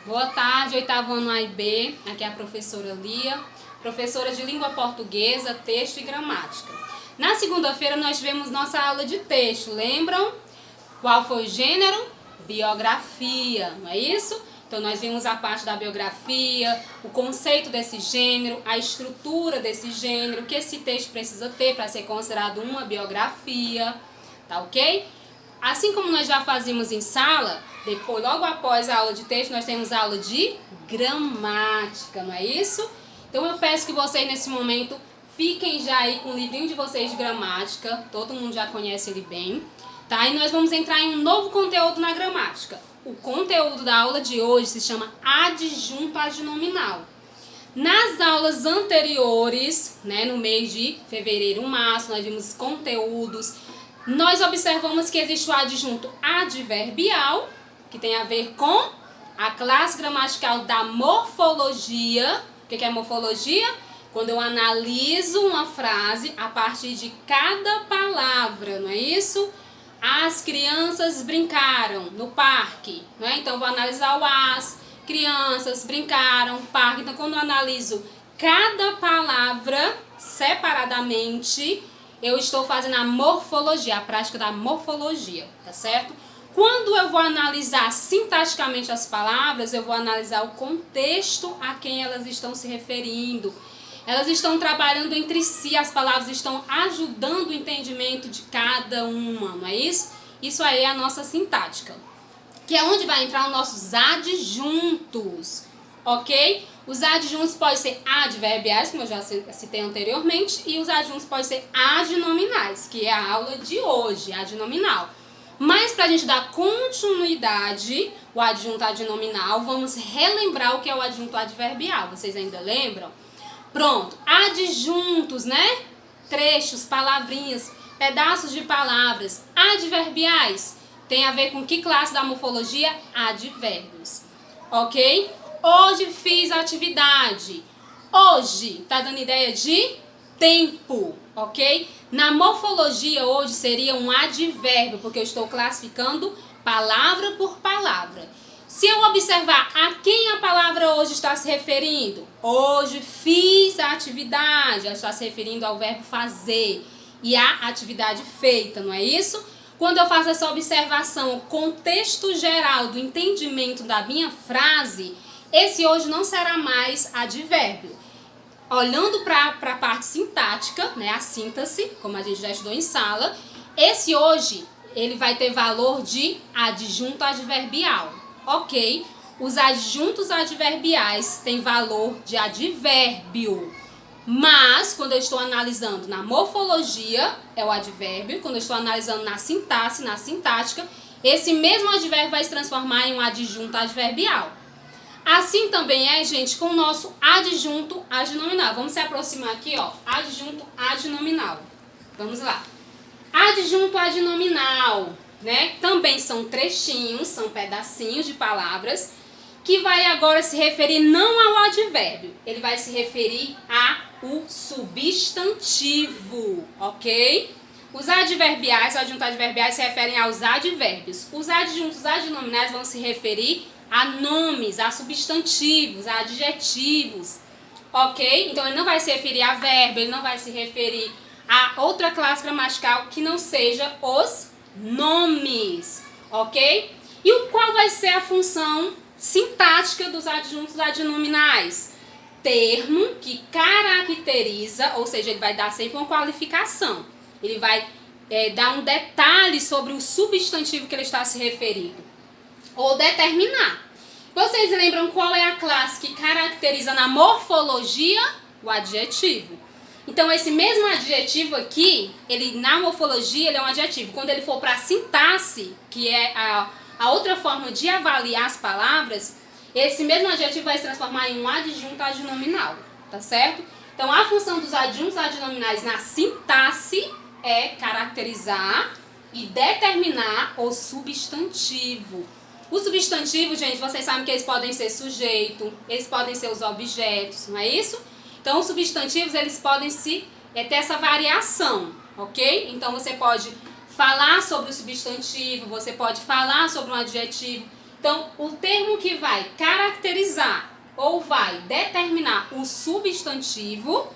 Boa tarde, oitavo ano A e B. Aqui é a professora Lia, professora de língua portuguesa, texto e gramática. Na segunda-feira nós tivemos nossa aula de texto, lembram? Qual foi o gênero? Biografia, não é isso? Então nós vimos a parte da biografia, o conceito desse gênero, a estrutura desse gênero, o que esse texto precisa ter para ser considerado uma biografia, tá ok? Assim como nós já fazíamos em sala, depois, logo após a aula de texto, nós temos a aula de gramática, não é isso? Então eu peço que vocês nesse momento fiquem já aí com o livrinho de vocês de gramática, todo mundo já conhece ele bem, tá? E nós vamos entrar em um novo conteúdo na gramática. O conteúdo da aula de hoje se chama adjunto adnominal. Nas aulas anteriores, né, no mês de fevereiro, março, nós vimos conteúdos. Nós observamos que existe o adjunto adverbial, que tem a ver com a classe gramatical da morfologia. O que é morfologia? Quando eu analiso uma frase a partir de cada palavra, não é isso? As crianças brincaram no parque, não é? Então, eu vou analisar o as, crianças brincaram, parque. Então, quando eu analiso cada palavra separadamente, eu estou fazendo a morfologia, a prática da morfologia, tá certo? Quando eu vou analisar sintaticamente as palavras, eu vou analisar o contexto a quem elas estão se referindo. Elas estão trabalhando entre si, as palavras estão ajudando o entendimento de cada uma, não é isso? Isso aí é a nossa sintática, que é onde vai entrar os nossos adjuntos, ok? Os adjuntos podem ser adverbiais, como eu já citei anteriormente, e os adjuntos podem ser adnominais, que é a aula de hoje, adnominal. Mas para a gente dar continuidade, o adjunto adnominal, vamos relembrar o que é o adjunto adverbial. Vocês ainda lembram? Pronto, adjuntos, né? Trechos, palavrinhas, pedaços de palavras. Adverbiais tem a ver com que classe da morfologia? Advérbios, ok? Hoje fiz atividade. Hoje, tá dando ideia de tempo, ok? Na morfologia, hoje seria um advérbio, porque eu estou classificando palavra por palavra. Se eu observar a quem a palavra hoje está se referindo, hoje fiz a atividade, ela está se referindo ao verbo fazer e à atividade feita, não é isso? Quando eu faço essa observação, o contexto geral do entendimento da minha frase, esse hoje não será mais advérbio. Olhando para a parte sintática, né, a síntese, como a gente já estudou em sala, esse hoje ele vai ter valor de adjunto adverbial, ok? Os adjuntos adverbiais têm valor de advérbio, mas quando eu estou analisando na morfologia, é o advérbio, quando eu estou analisando na sintaxe, na sintática, esse mesmo advérbio vai se transformar em um adjunto adverbial. Assim também é, gente, com o nosso adjunto adnominal. Vamos se aproximar aqui, ó, adjunto adnominal. Vamos lá. Adjunto adnominal, né? Também são trechinhos, são pedacinhos de palavras que vai agora se referir não ao advérbio, ele vai se referir ao substantivo, ok? Os adverbiais, os adjuntos adverbiais se referem aos advérbios. Os adjuntos adnominais vão se referir a nomes, a substantivos, a adjetivos, ok? Então ele não vai se referir a verbo, ele não vai se referir a outra classe gramatical que não seja os nomes, ok? E qual vai ser a função sintática dos adjuntos adnominais? Termo que caracteriza, ou seja, ele vai dar sempre uma qualificação, ele vai dar um detalhe sobre o substantivo que ele está se referindo, ou determinar. Vocês lembram qual é a classe que caracteriza na morfologia? O adjetivo. Então, esse mesmo adjetivo aqui, ele na morfologia ele é um adjetivo. Quando ele for para a sintaxe, que é a outra forma de avaliar as palavras, esse mesmo adjetivo vai se transformar em um adjunto adnominal, tá certo? Então, a função dos adjuntos adnominais na sintaxe é caracterizar e determinar o substantivo. O substantivo, gente, vocês sabem que eles podem ser sujeito, eles podem ser os objetos, não é isso? Então, os substantivos, eles podem ter essa variação, ok? Então, você pode falar sobre o substantivo, você pode falar sobre um adjetivo Então, o termo que vai caracterizar ou vai determinar o substantivo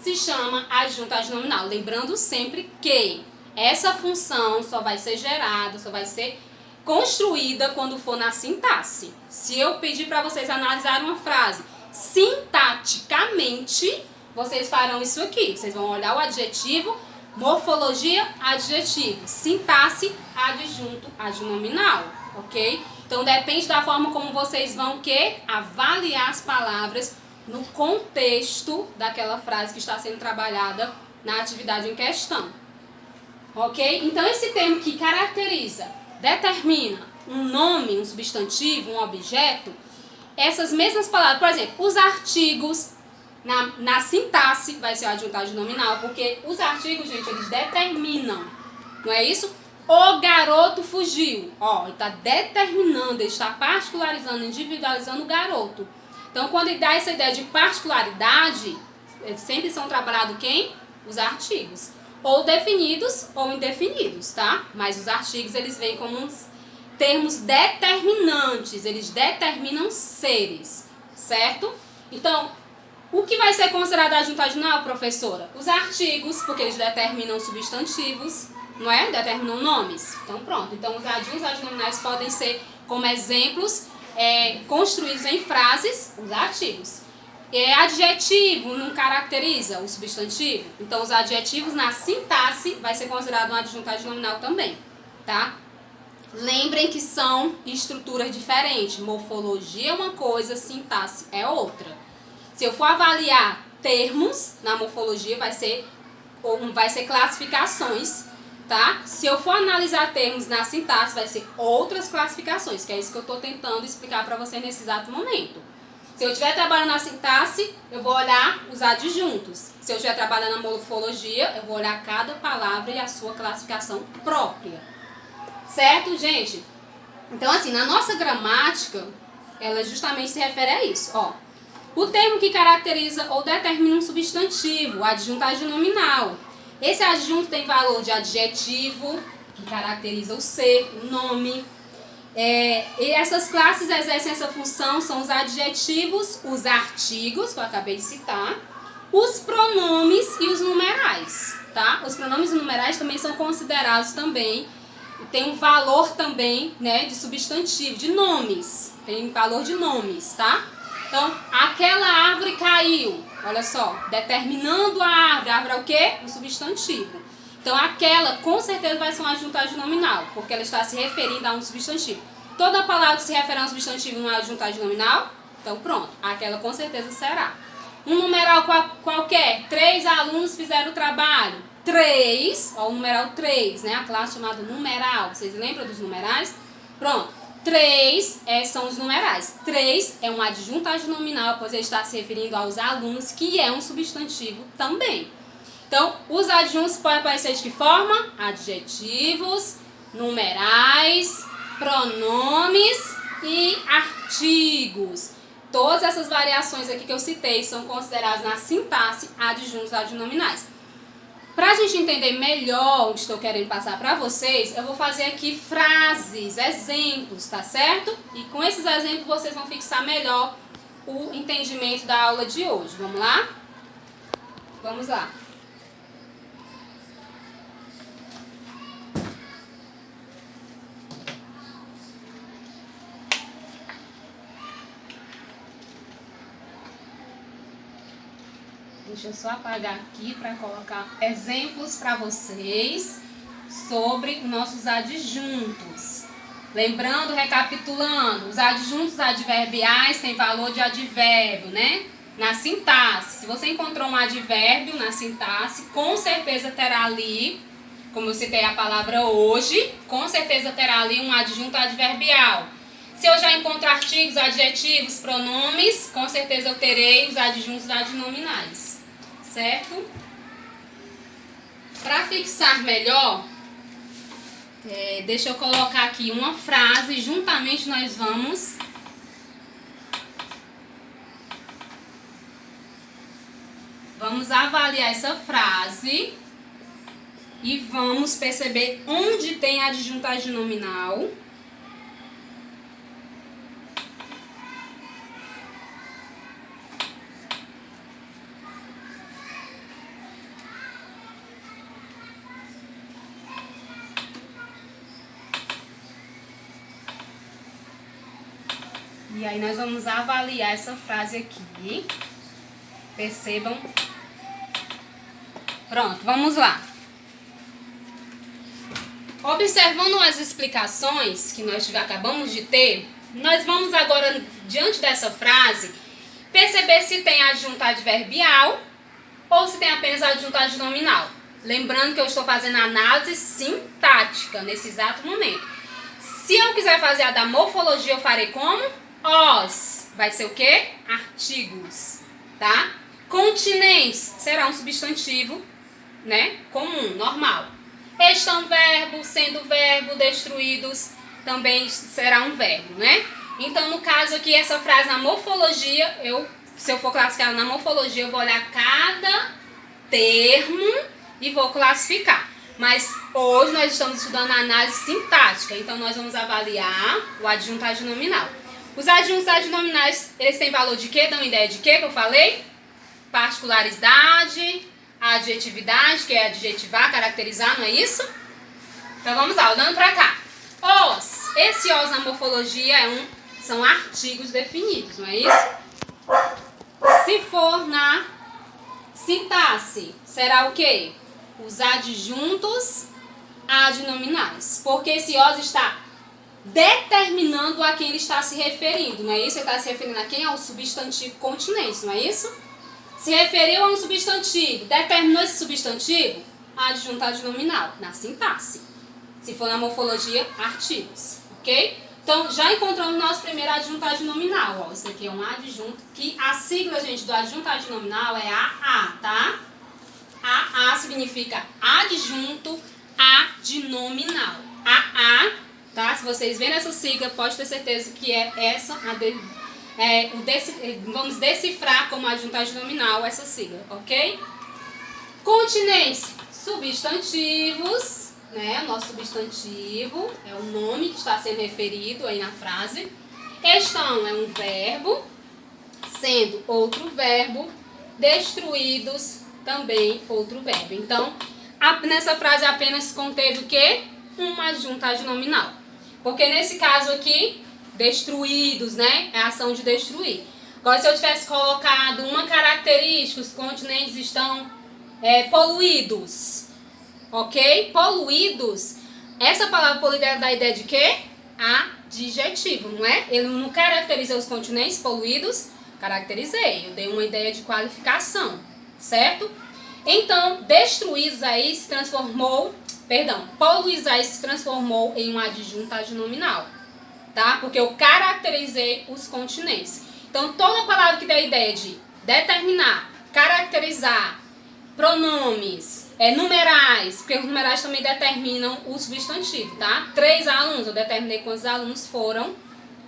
se chama adjunto adnominal. Lembrando sempre que essa função só vai ser gerada, só vai ser construída quando for na sintaxe. Se eu pedir para vocês analisarem uma frase sintaticamente, vocês farão isso aqui. Vocês vão olhar o adjetivo, morfologia, adjetivo, sintaxe, adjunto adnominal, ok? Então depende da forma como vocês vão avaliar as palavras no contexto daquela frase que está sendo trabalhada na atividade em questão. Ok? Então esse termo que caracteriza, determina um nome, um substantivo, um objeto, essas mesmas palavras, por exemplo, os artigos, na sintaxe vai ser o adjunto adnominal, porque os artigos, gente, eles determinam, não é isso? O garoto fugiu. Ó, ele está determinando, ele está particularizando, individualizando o garoto. Então, quando ele dá essa ideia de particularidade, sempre são trabalhados quem? Os artigos. Ou definidos ou indefinidos, tá? Mas os artigos, eles vêm como uns termos determinantes. Eles determinam seres, certo? Então, o que vai ser considerado adjunto adnominal, professora? Os artigos, porque eles determinam substantivos, não é? Determinam nomes. Então, pronto. Então, os adjuntos adnominais podem ser, como exemplos, construídos em frases, os artigos. Adjetivo não caracteriza o substantivo. Então, os adjetivos na sintaxe vai ser considerado um adjunto adnominal também, tá? Lembrem que são estruturas diferentes. Morfologia é uma coisa, sintaxe é outra. Se eu for avaliar termos na morfologia, vai ser classificações, tá? Se eu for analisar termos na sintaxe, vai ser outras classificações, que é isso que eu estou tentando explicar para você nesse exato momento. Se eu estiver trabalhando na sintaxe, eu vou olhar os adjuntos. Se eu estiver trabalhando na morfologia, eu vou olhar cada palavra e a sua classificação própria. Certo, gente? Então, assim, na nossa gramática, ela justamente se refere a isso, ó. O termo que caracteriza ou determina um substantivo, o adjunto adnominal. Esse adjunto tem valor de adjetivo, que caracteriza o ser, o nome. E essas classes exercem essa função, são os adjetivos, os artigos, que eu acabei de citar, os pronomes e os numerais, tá? Os pronomes e numerais também são considerados também, tem um valor também, né, de substantivo, de nomes, tem valor de nomes, tá? Então, aquela árvore caiu, olha só, determinando a árvore é o quê? O substantivo. Então, aquela com certeza vai ser um adjunto adnominal, porque ela está se referindo a um substantivo. Toda palavra que se refere a um substantivo não é adjunto adnominal, então pronto, aquela com certeza será. Um numeral qualquer, 3 alunos fizeram o trabalho, 3, ó, o numeral 3, né? A classe chamada numeral, vocês lembram dos numerais? Pronto, 3 são os numerais. 3 é um adjunto adnominal, pois ele está se referindo aos alunos, que é um substantivo também. Então, os adjuntos podem aparecer de que forma? Adjetivos, numerais, pronomes e artigos. Todas essas variações aqui que eu citei são consideradas na sintaxe adjuntos adnominais. Para a gente entender melhor o que estou querendo passar para vocês, eu vou fazer aqui frases, exemplos, tá certo? E com esses exemplos vocês vão fixar melhor o entendimento da aula de hoje. Vamos lá? Vamos lá. Deixa eu só apagar aqui para colocar exemplos para vocês sobre os nossos adjuntos. Lembrando, recapitulando, os adjuntos adverbiais têm valor de advérbio, né? Na sintaxe, se você encontrou um advérbio na sintaxe, com certeza terá ali, como eu citei a palavra hoje, com certeza terá ali um adjunto adverbial. Se eu já encontro artigos, adjetivos, pronomes, com certeza eu terei os adjuntos adnominais. Certo? Para fixar melhor, deixa eu colocar aqui uma frase e juntamente nós vamos avaliar essa frase e vamos perceber onde tem adjunto adnominal E aí nós vamos avaliar essa frase aqui. Percebam. Pronto, vamos lá. Observando as explicações que nós acabamos de ter, nós vamos agora, diante dessa frase, perceber se tem adjunto adverbial ou se tem apenas adjunto adnominal. Lembrando que eu estou fazendo análise sintática nesse exato momento. Se eu quiser fazer a da morfologia, eu farei como? Os. Vai ser o quê? Artigos, tá? Continentes será um substantivo, né? Comum, normal. Estão verbo, sendo verbo, destruídos também será um verbo, né? Então, no caso aqui, essa frase na morfologia, se eu for classificar na morfologia, eu vou olhar cada termo e vou classificar. Mas hoje nós estamos estudando a análise sintática, então nós vamos avaliar o adjunto adnominal. Os adjuntos adnominais, eles têm valor de quê? Dão ideia de quê que eu falei? Particularidade, adjetividade, que é adjetivar, caracterizar, não é isso? Então vamos lá, olhando para cá. Esse os na morfologia são artigos definidos, não é isso? Se for na sintaxe, será o quê? Os adjuntos adnominais. Porque esse os está determinando a quem ele está se referindo, não é isso? Ele está se referindo a quem? Ao substantivo continente, não é isso? Se referiu a um substantivo, determinou esse substantivo, adjunto adnominal, na sintaxe. Se for na morfologia, artigos, ok? Então, já encontramos o nosso primeiro adjunto adnominal, ó. Esse aqui é um adjunto, que a sigla, gente, do adjunto adnominal é AA, tá? AA significa adjunto adnominal. AA, tá? Se vocês verem essa sigla, pode ter certeza que é essa vamos decifrar como adjunto adnominal essa sigla, ok? Continentes, substantivos, né? O nosso substantivo é o nome que está sendo referido aí na frase. Estão é um verbo, sendo outro verbo, destruídos também outro verbo. Então, nessa frase apenas conteve o quê? Um adjunto adnominal. Porque nesse caso aqui, destruídos, né? É a ação de destruir. Agora, se eu tivesse colocado uma característica, os continentes estão poluídos. Ok? Poluídos. Essa palavra poluída dá a ideia de quê? Adjetivo, não é? Eu não caracterizei os continentes poluídos? Caracterizei. Eu dei uma ideia de qualificação. Certo? Então, destruídos aí se transformou... poluídos aí se transformou em um adjunto adnominal. Tá? Porque eu caracterizei os continentes. Então, toda palavra que dá a ideia de determinar, caracterizar, pronomes, numerais, porque os numerais também determinam o substantivo, tá? 3 alunos, eu determinei quantos alunos foram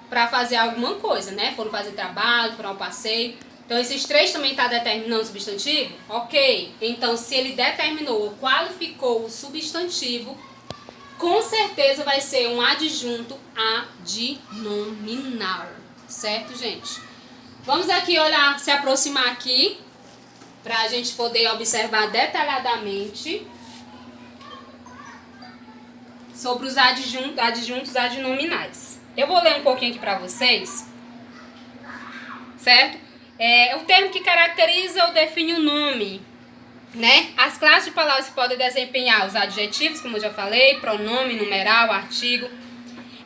para fazer alguma coisa, né? Foram fazer trabalho, foram ao passeio. Então, esses 3 também tá determinando o substantivo? Ok. Então, se ele determinou ou qualificou o substantivo, com certeza vai ser um adjunto adnominal. Certo, gente? Vamos aqui olhar, se aproximar aqui, para a gente poder observar detalhadamente sobre os adjuntos adnominais. Eu vou ler um pouquinho aqui para vocês, certo? O termo que caracteriza ou define o nome, né? As classes de palavras que podem desempenhar os adjetivos, como eu já falei, pronome, numeral, artigo.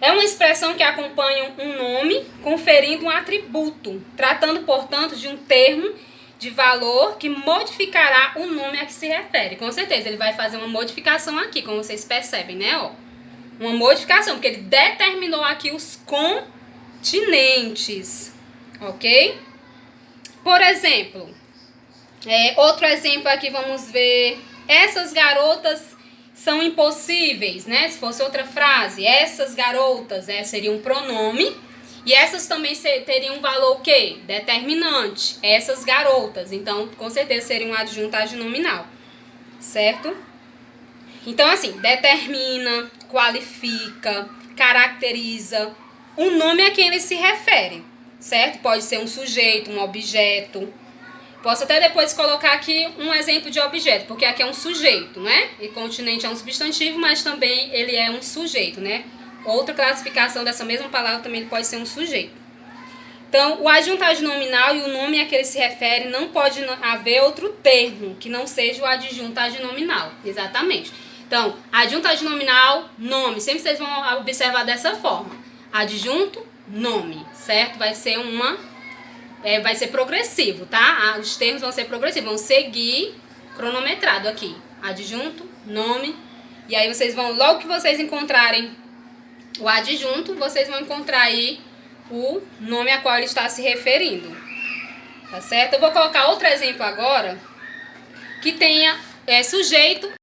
É uma expressão que acompanha um nome, conferindo um atributo, tratando, portanto, de um termo de valor que modificará o nome a que se refere. Com certeza, ele vai fazer uma modificação aqui, como vocês percebem, né? Ó, uma modificação, porque ele determinou aqui os continentes, ok? Por exemplo, outro exemplo aqui, vamos ver. Essas garotas são impossíveis, né? Se fosse outra frase, essas garotas, seria um pronome. E essas também teriam um valor o quê? Determinante. Essas garotas. Então, com certeza seria um adjunto adnominal. Certo? Então, assim, determina, qualifica, caracteriza o nome a quem ele se refere. Certo? Pode ser um sujeito, um objeto. Posso até depois colocar aqui um exemplo de objeto, porque aqui é um sujeito, né? E continente é um substantivo, mas também ele é um sujeito, né? Outra classificação dessa mesma palavra também pode ser um sujeito. Então, o adjunto adnominal e o nome a que ele se refere não pode haver outro termo que não seja o adjunto adnominal. Exatamente. Então, adjunto adnominal, nome. Sempre vocês vão observar dessa forma. Adjunto, nome, certo? Vai ser vai ser progressivo, tá? Os termos vão ser progressivos, vão seguir cronometrado aqui. Adjunto, nome. E aí vocês vão, logo que vocês encontrarem o adjunto, vocês vão encontrar aí o nome a qual ele está se referindo. Tá certo? Eu vou colocar outro exemplo agora que tenha sujeito